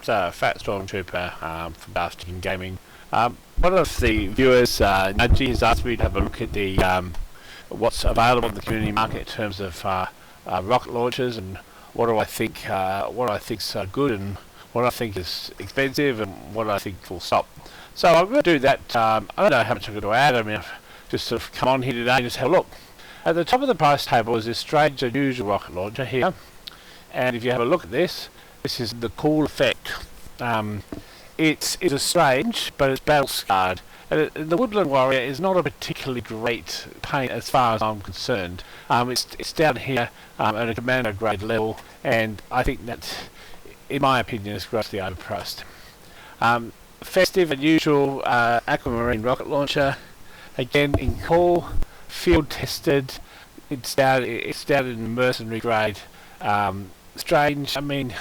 Fat Stormtrooper from Bastion Gaming. One of the viewers, Nudgy, has asked me to have a look at the what's available in the community market in terms of rocket launchers and what I think's good and what I think is expensive and what I think will stop. So I'm going to do that. I don't know how much I'm going to add. I mean, I've just sort of come on here today and just have a look. At the top of the price table is this strange unusual rocket launcher here, and if you have a look at this, this is the Cool Effect. It's a strange, but it's battle scarred. And the Woodland Warrior is not a particularly great paint as far as I'm concerned. It's down here at a commander grade level, and I think that, in my opinion, is grossly overpriced. Festive, unusual aquamarine rocket launcher, again in cool, field tested. It's down in the mercenary grade. Strange. I mean,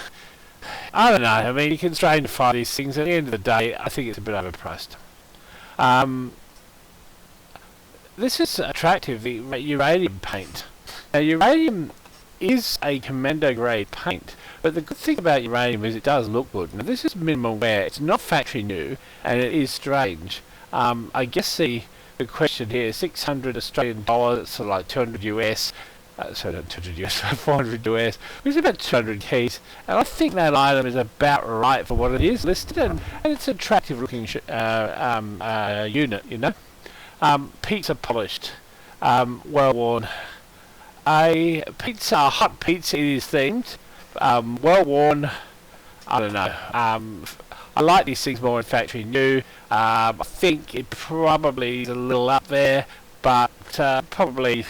I don't know. I mean, you can strange-fy these things. At the end of the day, I think it's a bit overpriced. This is attractive, the uranium paint. Now, uranium is a commando grade paint, but the good thing about uranium is it does look good. Now, this is minimal wear. It's not factory new, and it is strange. I guess the question here is 600 Australian dollars, it's sort of like 200 US. Sorry, not 200 US, 400 US, which is about 200 keys, and I think that item is about right for what it is listed, and it's an attractive looking unit, you know. Pizza polished, well worn. A hot pizza, it is themed, well worn. I don't know. I like these things more in factory new. I think it probably is a little up there, but probably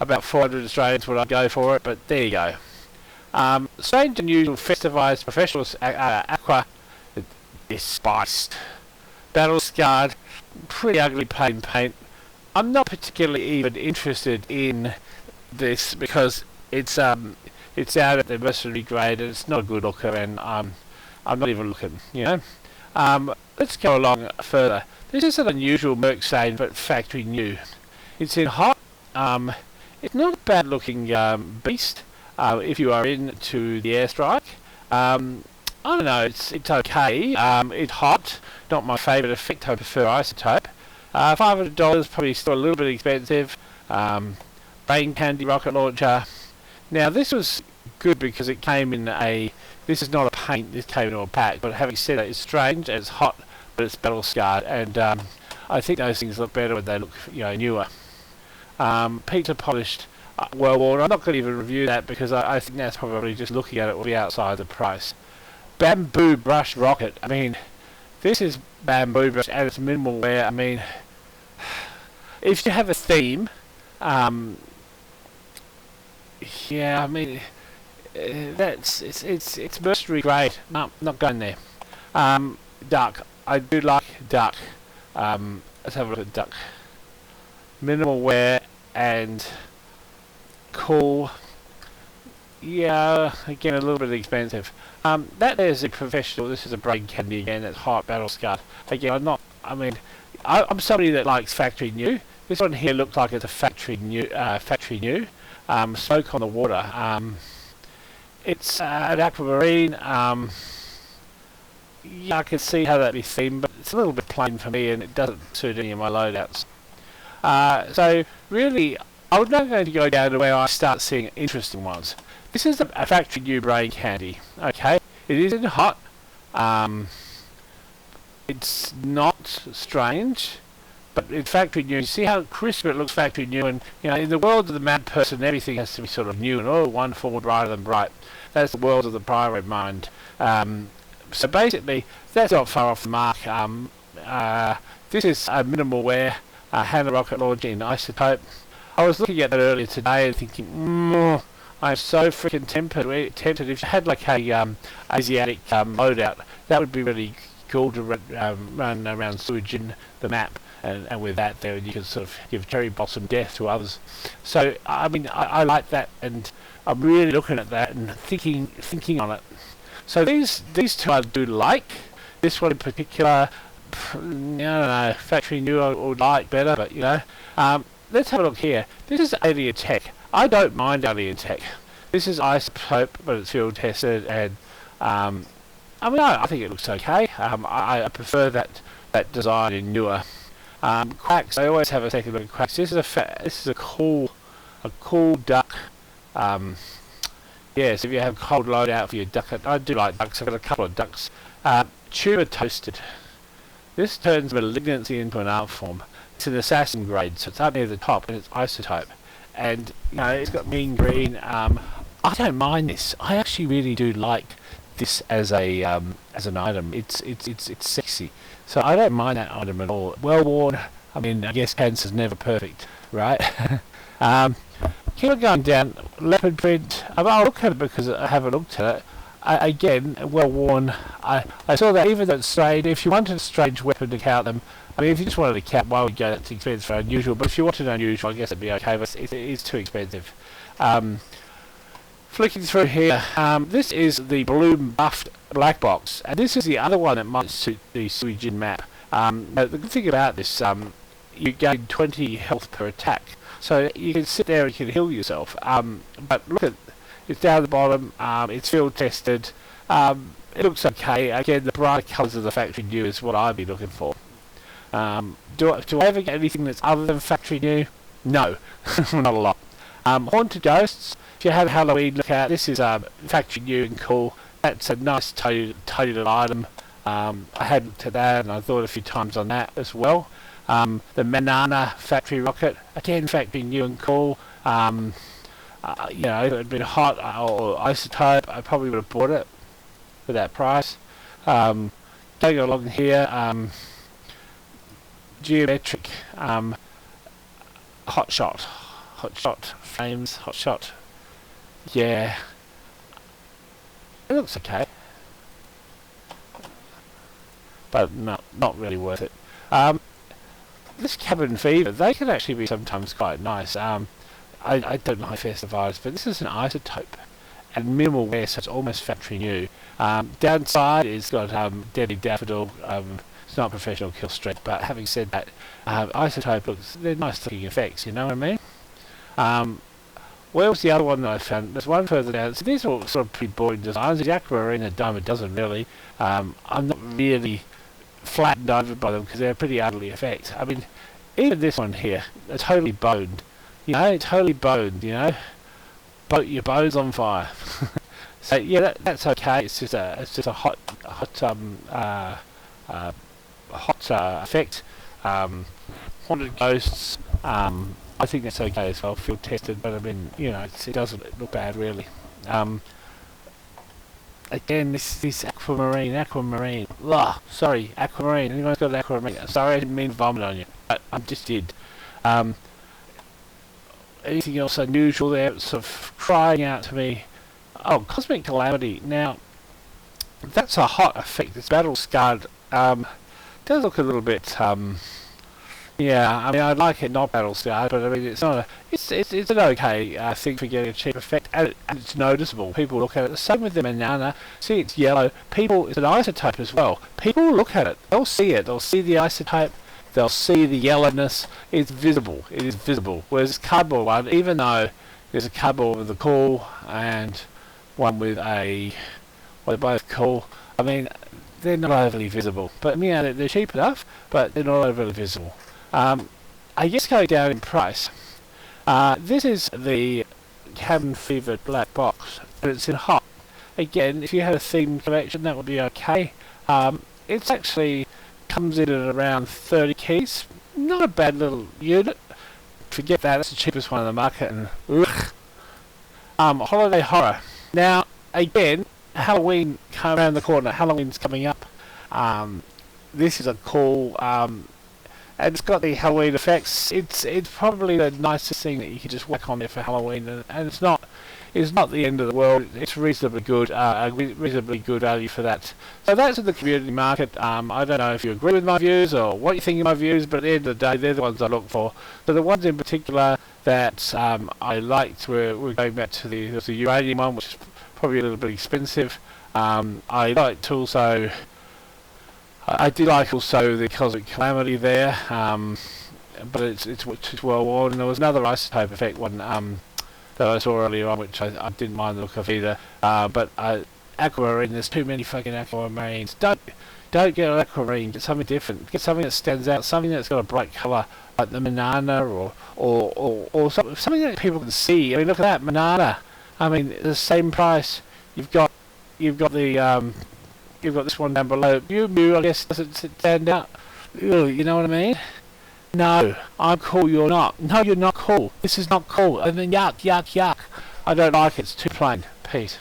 about 400 Australians would I go for it, but there you go. Strange and unusual Festivized professional Aqua, spiced, battle scarred, pretty ugly plain paint. I'm not particularly even interested in this because it's out at the mercenary grade and it's not a good looker, and I'm not even looking, you know. Let's go along further. This is an unusual merc stain, but factory new. It's in hot. It's not a bad looking beast if you are into the airstrike. I don't know, it's okay. It's hot, not my favourite effect. I prefer isotope. $500, probably still a little bit expensive. Rain candy rocket launcher. Now this was good because it came in this is not a paint, this came in a pack, but having said that, it's strange and it's hot, but it's battle scarred, and I think those things look better when they look, you know, newer. Pizza polished, well worn. I'm not going to even review that because I think that's probably just looking at it will be outside the price. Bamboo brush rocket. I mean, this is bamboo brush and it's minimal wear. I mean, if you have a theme, yeah, I mean, it's mercenary grade. No, not going there. Duck. I do like duck. Let's have a look at duck. Minimal wear and cool. Yeah, again a little bit expensive. That there's a professional. This is a brain candy again. That's hot battle scarred. Again, I'm somebody that likes factory new. This one here looks like it's a factory new. Smoke on the water. It's an aquamarine. Yeah, I can see how that'd be themed, but it's a little bit plain for me, and it doesn't suit any of my loadouts. So really, I'm now going to go down to where I start seeing interesting ones. This is a factory new brain candy. Okay, it is in hot. It's not strange, but it's factory new. You see how crisp it looks, factory new, and you know, in the world of the mad person, everything has to be sort of new and wonderful, brighter than bright. That's the world of the pirate mind. So basically, that's not far off the mark. This is a minimal wear. Hand rocket launcher in isotope. I was looking at that earlier today and thinking, I'm so freaking tempted. If you had like a Asiatic loadout, that would be really cool to run around sewage in the map, and with that there you can sort of give cherry blossom death to others. So I mean, I like that, and I'm really looking at that and thinking on it. So these two I do like. This one in particular, I don't know, factory new I would like better, but you know. Let's have a look here. This is alien tech. I don't mind alien tech. This is isotope, but it's field tested, and I mean, I think it looks okay. I prefer that design in newer. Quacks, I always have a second look at quacks. This is a cool duck. Yes, if you have a cold loadout for your duck, I do like ducks. I've got a couple of ducks. Tumor toasted. This turns malignancy into an art form. It's an assassin grade, so it's up near the top, and it's isotope. And it's got mean green. I don't mind this. I actually really do like this as an item. It's sexy, so I don't mind that item at all. Well worn. I mean, I guess cancer's never perfect, right? Keep on going down. Leopard print. I'll look at it because I haven't looked at it. Again, well worn. I saw that even though it's strange. If you wanted a strange weapon to count them, I mean, if you just wanted a cap, why would you go that's expensive for unusual? But if you wanted unusual, I guess it'd be okay. But it is too expensive. Flicking through here, this is the balloon buffed black box, and this is the other one that might suit the Suijin map. The good thing about this, you gain 20 health per attack, so you can sit there and you can heal yourself. But look at it's down the bottom. It's field tested. It looks okay. Again, the brighter colours of the factory new is what I'd be looking for. Do I ever get anything that's other than factory new? No, not a lot. Haunted ghosts. If you have Halloween, look out. This is factory new and cool. That's a nice tiny little item. I had looked at that and I thought a few times on that as well. The Manana factory rocket, again factory new and cool. If it had been hot or isotope, I probably would have bought it for that price. Going along here, geometric hot shot frames, hot shot. Yeah, it looks okay, but not really worth it. This cabin fever, they can actually be sometimes quite nice. I don't like Festivized, but this is an isotope and minimal wear, so it's almost factory new. Downside is got Deadly Daffodil. It's not professional kill streak, but having said that, isotope they're nice looking effects. You know what I mean? Where was the other one that I found? There's one further down. So these are all sort of pretty boring designs. The Aqua Arena Dome doesn't really. I'm not really flattened over by them because they're pretty ugly effects. I mean, even this one here, it's totally boned. Totally boned. Your bones on fire. So yeah, that's okay. It's just a hot effect. Haunted ghosts. I think that's okay as well, field tested, but I mean, it doesn't look bad really. Again, this aquamarine. Sorry, aquamarine. Anyone's got an aquamarine? Sorry, I didn't mean to vomit on you, but I just did. Anything else unusual there? It's sort of crying out to me. Oh, Cosmic Calamity. Now, that's a hot effect. It's battle scarred. Does look a little bit. Yeah, I mean, I'd like it not battle scarred, but I mean, it's not. It's an okay thing for getting a cheap effect, and it's noticeable. People look at it. The same with the Manana. See, it's yellow. It's an isotope as well. People look at it. They'll see it. They'll see the isotope. They'll see the yellowness. It's visible. It is visible. Whereas this cardboard one, even though there's a cardboard with a cool and one with a, well, they're both cool. I mean, they're not overly visible. But they're cheap enough, but they're not overly visible. I guess going down in price. This is the Cabin Fever black box, and it's in hot. Again, if you had a themed collection, that would be okay. It's actually comes in at around 30 keys. Not a bad little unit. Forget that, that's the cheapest one on the market. And Holiday Horror. Now, again, Halloween come around the corner. Halloween's coming up. This is a cool. And it's got the Halloween effects. It's probably the nicest thing that you can just whack on there for Halloween, and it's not the end of the world. It's reasonably good, reasonably good value for that. So that's in the community market. I don't know if you agree with my views or what you think of my views, but at the end of the day, they're the ones I look for. So the ones in particular that I liked we're going back to the uranium one, which is probably a little bit expensive. I liked also. I do like also the Cosmic Calamity there, but it's well worn. And there was another isotope effect one that I saw earlier on, which I didn't mind the look of either. But aquamarine. There's too many fucking aquamarines. Don't get an aquamarine. Get something different. Get something that stands out. Something that's got a bright colour, like the banana, or something that people can see. I mean, look at that banana. I mean, the same price. You've got the you've got this one down below. Mew, I guess, doesn't stand out. Ew, you know what I mean? No, I'm cool. You're not. No, you're not cool. This is not cool. I mean, yuck. I don't like it. It's too plain. Peace.